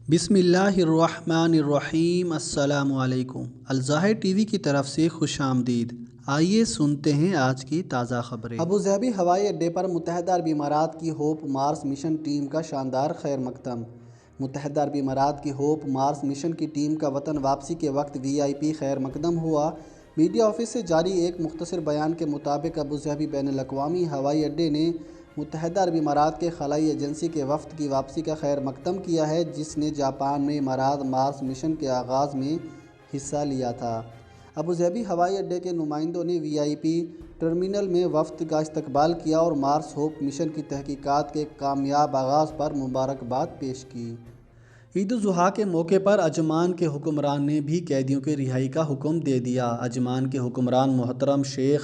बिस्मिल्लाहिर्रहमानिर्रहीम। अस्सलामु अलैकुम। अलज़ाहिर टीवी की तरफ से खुश आमदीद। आइए सुनते हैं आज की ताज़ा खबरें। अबूज़हबी हवाई अड्डे पर मुत्तहदा अरब इमारात की होप मार्स मिशन टीम का शानदार खैर मकदम। मुत्तहदा अरब इमारात की होप मार्स मिशन की टीम का वतन वापसी के वक्त VIP खैर मकदम हुआ। मीडिया ऑफिस से जारी एक मुख्तसर बयान के मुताबिक अबूज़हबी बैनुल-अक़वामी हवाई अड्डे ने मुत्तहदा अरब इमारात के खलाई एजेंसी के वफ़द की वापसी का खैर मकदम किया है, जिसने जापान में इमारात मार्स मिशन के आगाज़ में हिस्सा लिया था। अबूज़हबी हवाई अड्डे के नुमाइंदों ने VIP टर्मिनल में वफ़द का इस्तकबाल किया और मार्स होप मिशन की तहकीकात के कामयाब आगाज़ पर मुबारकबाद पेश की। ईद उल ज़ुहा के मौके पर अजमान के हुक्मरान ने भी कैदियों की रिहाई का हुक्म दे दिया। अजमान के हुक्मरान मोहतरम शेख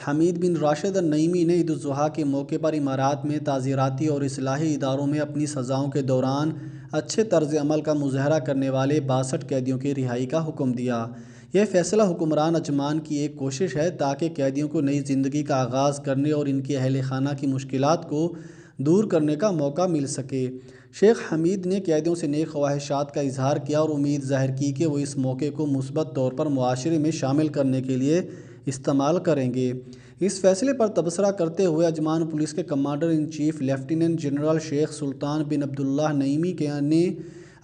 हमीद बिन राशिद अल नईमी ने ईद उल ज़ुहा के मौके पर इमारात में ताज़ीराती और इस्लाही इदारों में अपनी सज़ाओं के दौरान अच्छे तर्ज़ अमल का मुज़ाहरा करने वाले 62 कैदियों की रिहाई का हुक्म दिया। यह फ़ैसला हुक्मरान अजमान की एक कोशिश है ताकि कैदियों को नई ज़िंदगी का आगाज़ करने और इनके अहल खाना की मुश्किलात को दूर करने का मौका मिल सके। शेख हमीद ने कैदियों से नेक ख्वाहिशात का इजहार किया और उम्मीद ज़ाहिर की कि वो इस मौके को मुस्बत तौर पर मुआशरे में शामिल करने के लिए इस्तेमाल करेंगे। इस फैसले पर तबसरा करते हुए अजमान पुलिस के commander in chief lieutenant general Sheikh Sultan bin Abdullah Nuaimi ने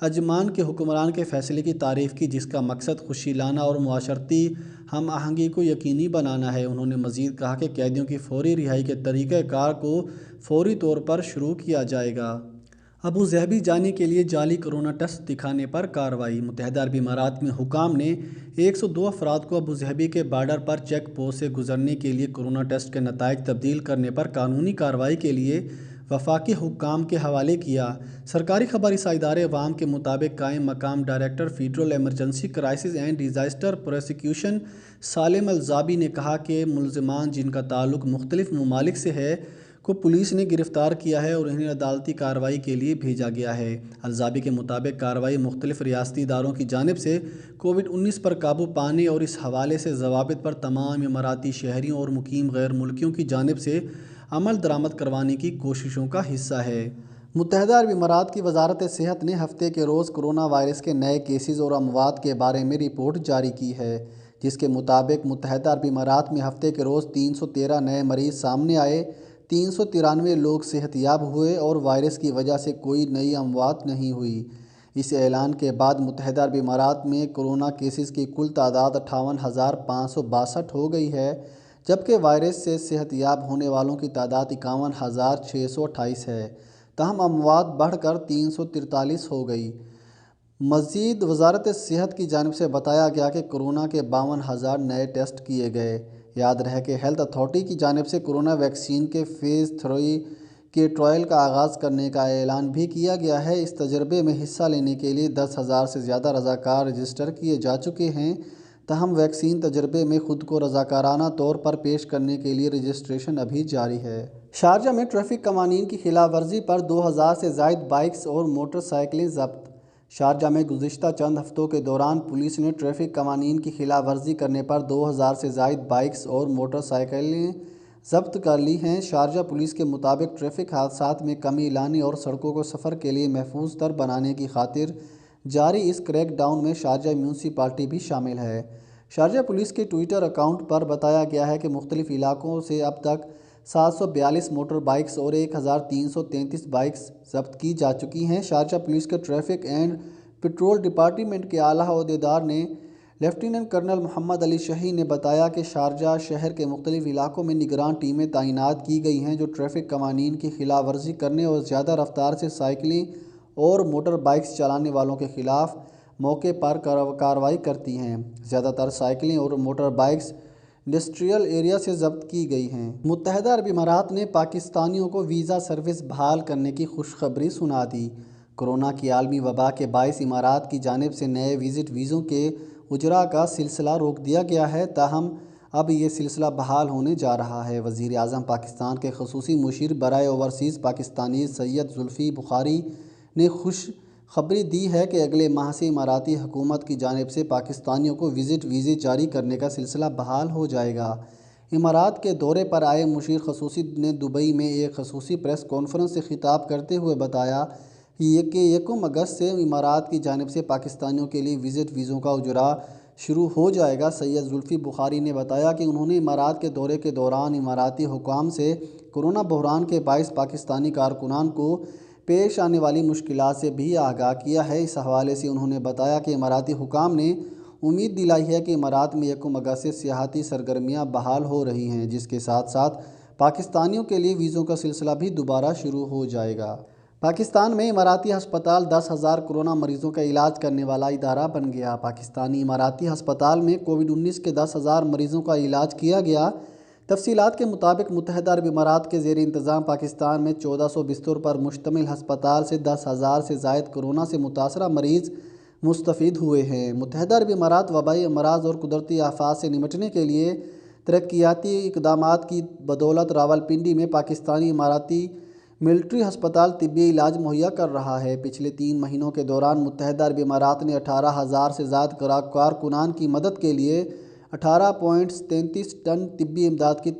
अजमान के हुक्मरान के फ़ैसले की तारीफ़ की, जिसका मकसद खुशी लाना और मुआशरती हम आहंगी को यकीनी बनाना है। उन्होंने मज़ीद कहा कि कैदियों की फ़ौरी रिहाई के तरीक़ाकार को फ़ौरी तौर पर शुरू किया जाएगा। अबूज़हबी जाने के लिए जाली कोरोना टेस्ट दिखाने पर कार्रवाई। मुत्तहदा अरब इमारात में हुकाम ने 102 अफराद को अबूज़हबी के बार्डर पर चेक पोस्ट से गुजरने के लिए कोरोना टेस्ट के नताइज तब्दील करने पर कानूनी कार्रवाई के लिए वफाकी हुक्काम के हवाले किया। सरकारी खबर इस इदारे वाम के मुताबिक कायम मकाम director federal emergency crisis and disaster prosecution Salim Al Zaabi ने कहा कि मुल्ज़िमान जिनका ताल्लुक़ मुख्तलिफ़ ममालिक से है को पुलिस ने गिरफ़्तार किया है और इन्हें अदालती कार्रवाई के लिए भेजा गया है। अल-ज़ाबी के मुताबिक कार्रवाई मुख्तलिफ़ रियासती इदारों की जानिब से कोविड-19 पर काबू पाने और इस हवाले से ज़वाबित पर तमाम इमाराती शहरियों और मुकीम गैर मुल्कियों की जानिब से अमल दरामद करवाने की कोशिशों का हिस्सा है। मुत्तहदा अरब इमारात की वजारत सेहत ने हफ्ते के रोज़ कोरोना वायरस के नए केसेस और अमवात के बारे में रिपोर्ट जारी की है, जिसके मुताबिक मुत्तहदा अरब इमारात में हफ्ते के रोज़ 313 नए मरीज़ सामने आए, 393 लोग सेहतयाब हुए और वायरस की वजह से कोई नई अमवात नहीं हुई। इस ऐलान के बाद मुत्तहदा अरब इमारात में कोरोना केसेस की कुल तादाद 58,562 हो गई है, जबकि वायरस से सेहतयाब होने वालों की तादाद 51,628 है। तहम अमवात बढ़कर 343 हो गई। मज़ीद वजारत सेहत की जानिब से बताया गया कि कोरोना के 52,000 नए टेस्ट किए गए। याद रहे कि हेल्थ अथॉरिटी की जानिब से कोरोना वैक्सीन के फ़ेज़ 3 के ट्रायल का आगाज़ करने का ऐलान भी किया गया है। इस तजर्बे में हिस्सा लेने के लिए 10,000 से ज़्यादा रज़ाकार रजिस्टर किए जा चुके हैं। तहम वैक्सीन तजर्बे में ख़ुद को रज़ाकाराना तौर पर पेश करने के लिए रजिस्ट्रेशन अभी जारी है। शारजा में ट्रैफिक कवानीन की खिलाफ वर्जी पर 2,000 से ज़ायद बाइक्स और मोटरसाइकिलें ज़ब्त। शारजा में गुज़िश्ता चंद हफ्तों के दौरान पुलिस ने ट्रैफिक कवानीन की खिलाफ वर्जी करने पर 2,000 से ज़ायद बाइक्स और मोटरसाइकिलें ज़ब्त कर ली हैं। शारजा पुलिस के मुताबिक ट्रैफिक हादसात में कमी लाने और सड़कों को सफ़र के लिए महफूज तर बनाने की खातिर जारी इस क्रैकडाउन में शारजा म्यूनसिपालिटी भी शामिल है। शारजा पुलिस के ट्विटर अकाउंट पर बताया गया है कि मुख्तलिफ़ इलाकों से अब तक 742 मोटर बाइक्स और 1,333 बाइक्स ज़ब्त की जा चुकी हैं। शारजा पुलिस के ट्रैफिक एंड पेट्रोल डिपार्टमेंट के आला ओहदेदार ने लेफ्टिनेंट कर्नल मोहम्मद अली शही ने बताया कि शारजा शहर के मुख्तलिफ़ इलाकों में निगरान टीमें तैनात की गई हैं, जो ट्रैफिक कवानीन की खिलाफ वर्जी करने और ज़्यादा रफ्तार से साइकिलें और मोटर बाइक्स चलाने वालों के ख़िलाफ़ मौके पर कार्रवाई करती हैं। ज़्यादातर साइकिलें और मोटर बाइक्स इंडस्ट्रियल एरिया से ज़ब्त की गई हैं। मुत्तहदा अरब इमारात ने पाकिस्तानियों को वीज़ा सर्विस बहाल करने की खुशखबरी सुना दी। कोरोना की आलमी वबा के बायस इमारात की जानिब से नए विज़िट वीज़ों के उजरा का सिलसिला रोक दिया गया है, ताहम अब ये सिलसिला बहाल होने जा रहा है। वज़ीर आज़म पाकिस्तान के खसूसी मुशीर बराए ओवरसीज़ पाकिस्तानी सैयद जुल्फ़ी बुखारी ने खुश खबरी दी है कि अगले माह से इमाराती हुकूमत की जानिब से पाकिस्तानियों को विज़िट वीज़े जारी करने का सिलसिला बहाल हो जाएगा। इमारात के दौरे पर आए मुशीर खसूसी ने दुबई में एक खसूसी प्रेस कॉन्फ्रेंस से खिताब करते हुए बताया یہ کہ 1 اگست سے امارات کی جانب سے پاکستانیوں کے لیے وزٹ ویزوں کا اجرا شروع ہو جائے گا۔ سید زلفی بخاری نے بتایا کہ انہوں نے امارات کے دورے کے دوران اماراتی حکام سے کورونا بحران کے باعث پاکستانی کارکنان کو پیش آنے والی مشکلات سے بھی آگاہ کیا ہے۔ اس حوالے سے انہوں نے بتایا کہ اماراتی حکام نے امید دلائی ہے کہ امارات میں 1 اگست سے سیاحتی سرگرمیاں بحال ہو رہی ہیں، جس کے ساتھ ساتھ پاکستانیوں کے لیے ویزوں کا سلسلہ بھی دوبارہ شروع ہو جائے گا۔ پاکستان میں اماراتی ہسپتال 10,000 کورونا مریضوں کا علاج کرنے والا ادارہ بن گیا۔ پاکستانی اماراتی ہسپتال میں کووڈ-19 کے 10,000 مریضوں کا علاج کیا گیا۔ تفصیلات کے مطابق متحدہ عرب امارات کے زیر انتظام پاکستان میں 1400 بستروں پر مشتمل ہسپتال سے 10,000 سے زائد کورونا سے متاثرہ مریض مستفید ہوئے ہیں۔ متحدہ عرب امارات وبائی امراض اور قدرتی آفات سے نمٹنے کے لیے ترقیاتی اقدامات کی بدولت راولپنڈی میں پاکستانی اماراتی ملٹری ہسپتال طبی علاج مہیا کر رہا ہے۔ پچھلے 3 مہینوں کے دوران متحدہ عرب امارات نے 18,000 سے زائد کارکنان کی مدد کے لیے 18.33 ٹن طبی امداد کی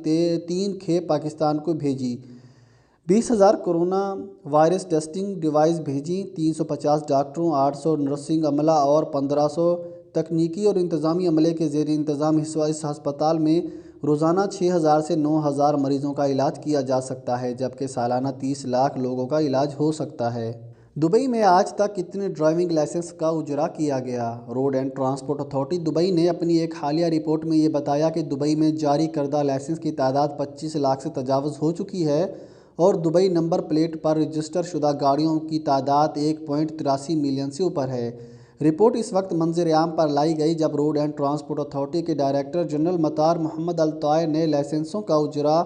3 کھیپ پاکستان کو بھیجی، 20,000 کورونا وائرس ٹیسٹنگ ڈیوائس بھیجیں، 350 ڈاکٹروں، 800 نرسنگ عملہ اور 1500 تکنیکی اور انتظامی عملے کے زیر انتظام اس ہسپتال میں روزانہ 6,000 سے 9,000 مریضوں کا علاج کیا جا سکتا ہے، جبکہ سالانہ 30 لاکھ لوگوں کا علاج ہو سکتا ہے۔ دبئی میں آج تک کتنے ڈرائیونگ لائسنس کا اجرا کیا گیا؟ Road and transport authority Dubai نے اپنی ایک حالیہ رپورٹ میں یہ بتایا کہ دبئی میں جاری کردہ لائسنس کی تعداد 25 لاکھ سے تجاوز ہو چکی ہے اور دبئی نمبر پلیٹ پر رجسٹر شدہ گاڑیوں کی تعداد 1.83 ملین سے اوپر ہے۔ رپورٹ اس وقت منظر عام پر لائی گئی جب روڈ اینڈ ٹرانسپورٹ اتھارٹی کے ڈائریکٹر جنرل مطار محمد الطائع نے لائسنسوں کا اجرا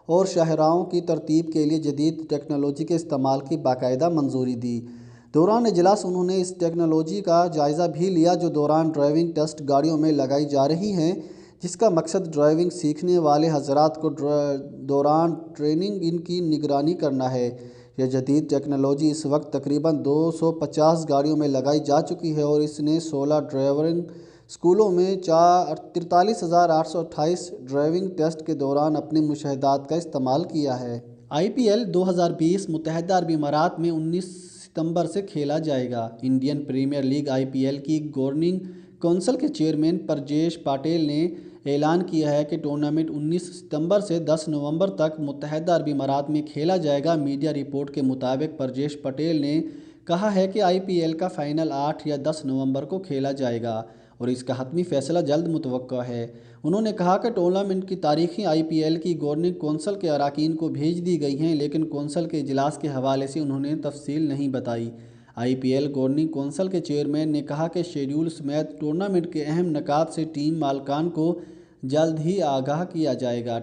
اور شاہراہوں کی ترتیب کے لیے جدید ٹیکنالوجی کے استعمال کی باقاعدہ منظوری دی۔ دوران اجلاس انہوں نے اس ٹیکنالوجی کا جائزہ بھی لیا جو دوران ڈرائیونگ ٹیسٹ گاڑیوں میں لگائی جا رہی ہیں، جس کا مقصد ڈرائیونگ سیکھنے والے حضرات کو دوران ٹریننگ ان کی نگرانی کرنا ہے۔ یہ جدید ٹیکنالوجی اس وقت تقریباً 250 گاڑیوں میں لگائی جا چکی ہے اور اس نے 16 ڈرائیونگ اسکولوں میں 43,828 ڈرائیونگ ٹیسٹ کے دوران اپنے مشاہدات کا استعمال کیا ہے۔ IPL 2020 متحدہ عرب امارات میں 19 ستمبر سے کھیلا جائے گا۔ انڈین پریمیئر لیگ IPL کی گورننگ کونسل کے چیئرمین پرجیش پاٹل نے اعلان کیا ہے کہ ٹورنامنٹ 19 ستمبر سے 10 نومبر تک متحدہ عرب امارات میں کھیلا جائے گا۔ میڈیا رپورٹ کے مطابق پرجیش پاٹل نے کہا ہے کہ IPL کا فائنل 8 یا 10 نومبر کو کھیلا جائے گا اور اس کا حتمی فیصلہ جلد متوقع ہے۔ انہوں نے کہا کہ ٹورنامنٹ کی تاریخیں IPL کی گورننگ کونسل کے اراکین کو بھیج دی گئی ہیں، لیکن کونسل کے اجلاس کے حوالے سے انہوں نے تفصیل نہیں بتائی۔ IPL گورننگ کونسل کے چیئرمین نے کہا کہ شیڈول سمیت ٹورنامنٹ کے اہم نکات سے ٹیم مالکان کو جلد ہی آگاہ کیا جائے گا،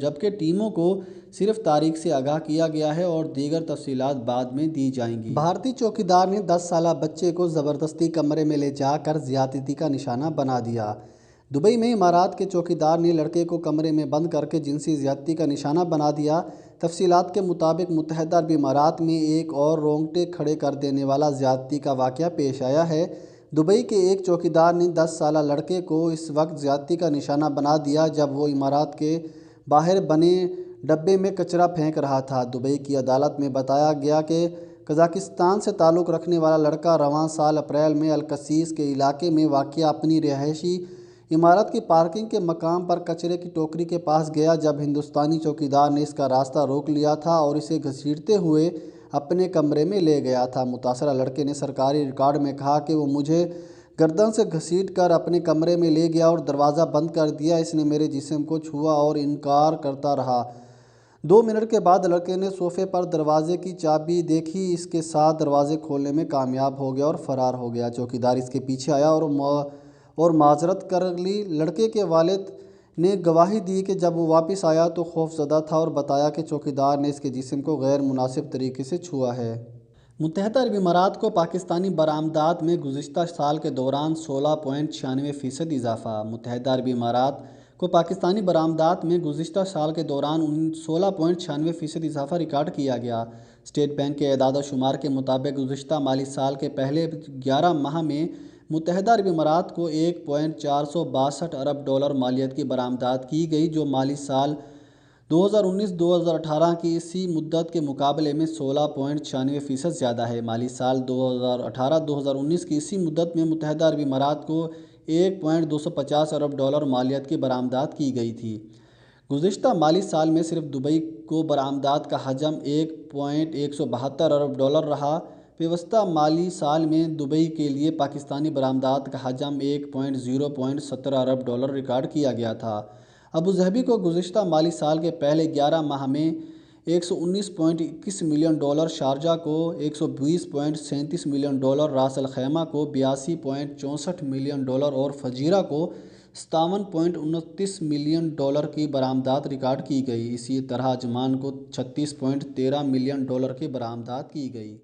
جبکہ ٹیموں کو صرف تاریخ سے آگاہ کیا گیا ہے اور دیگر تفصیلات بعد میں دی جائیں گی۔ بھارتی چوکیدار نے 10 سالہ بچے کو زبردستی کمرے میں لے جا کر زیادتی کا نشانہ بنا دیا۔ دبئی میں امارات کے چوکیدار نے لڑکے کو کمرے میں بند کر کے جنسی زیادتی کا نشانہ بنا دیا۔ تفصیلات کے مطابق متحدہ عرب امارات میں ایک اور رونگٹے کھڑے کر دینے والا زیادتی کا واقعہ پیش آیا ہے۔ دبئی کے ایک چوکیدار نے 10 سالہ لڑکے کو اس وقت زیادتی کا نشانہ بنا دیا جب وہ امارات کے باہر بنے ڈبے میں کچرا پھینک رہا تھا۔ دبئی کی عدالت میں بتایا گیا کہ قزاقستان سے تعلق رکھنے والا لڑکا رواں سال اپریل میں القصیص کے علاقے میں واقع اپنی رہائشی عمارت کی پارکنگ کے مقام پر کچرے کی ٹوکری کے پاس گیا جب ہندوستانی چوکیدار نے اس کا راستہ روک لیا تھا اور اسے گھسیٹتے ہوئے اپنے کمرے میں لے گیا تھا۔ متاثرہ لڑکے نے سرکاری ریکارڈ میں کہا کہ وہ مجھے گردن سے گھسیٹ کر اپنے کمرے میں لے گیا اور دروازہ بند کر دیا۔ اس نے میرے جسم کو چھوا اور انکار کرتا رہا۔ 2 منٹ کے بعد لڑکے نے صوفے پر دروازے کی چابی دیکھی، اس کے ساتھ دروازے کھولنے میں کامیاب ہو گیا اور فرار ہو گیا۔ چوکیدار اس کے پیچھے آیا اور معذرت کر لی۔ لڑکے کے والد نے گواہی دی کہ جب وہ واپس آیا تو خوف زدہ تھا اور بتایا کہ چوکیدار نے اس کے جسم کو غیر مناسب طریقے سے چھوا ہے۔ متحدہ عرب امارات کو پاکستانی برآمدات میں گزشتہ سال کے دوران 16.96% اضافہ۔ متحدہ عرب امارات کو پاکستانی برآمدات میں گزشتہ سال کے دوران 16.96% اضافہ ریکارڈ کیا گیا۔ اسٹیٹ بینک کے اعداد و شمار کے مطابق گزشتہ مالی سال کے پہلے 11 ماہ میں متحدہ عرب امارات کو 1.462 ارب ڈالر مالیت کی برآمدات کی گئی، جو مالی سال 2019-2018 کی اسی مدت کے مقابلے میں 16.96% زیادہ ہے۔ مالی سال 2018-2019 کی اسی مدت میں متحدہ عرب امارات کو $1.250 ارب مالیت کی برآمدات کی گئی تھی۔ گزشتہ مالی سال میں صرف دبئی کو برآمدات کا حجم $1.172 ارب رہا۔ پیوستہ مالی سال میں دبئی کے لیے پاکستانی برآمدات کا حجم $1.070 ارب ریکارڈ کیا گیا تھا۔ ابوظہبی کو گزشتہ مالی سال کے پہلے 11 ماہ میں $119.21 ملین، شارجہ کو $120.37 ملین، راس الخیمہ کو $82.64 ملین اور فجیرہ کو $57.29 ملین کی برآمدات ریکارڈ کی گئی۔ اسی طرح عجمان کو $36.13 ملین کی برآمدات کی گئی۔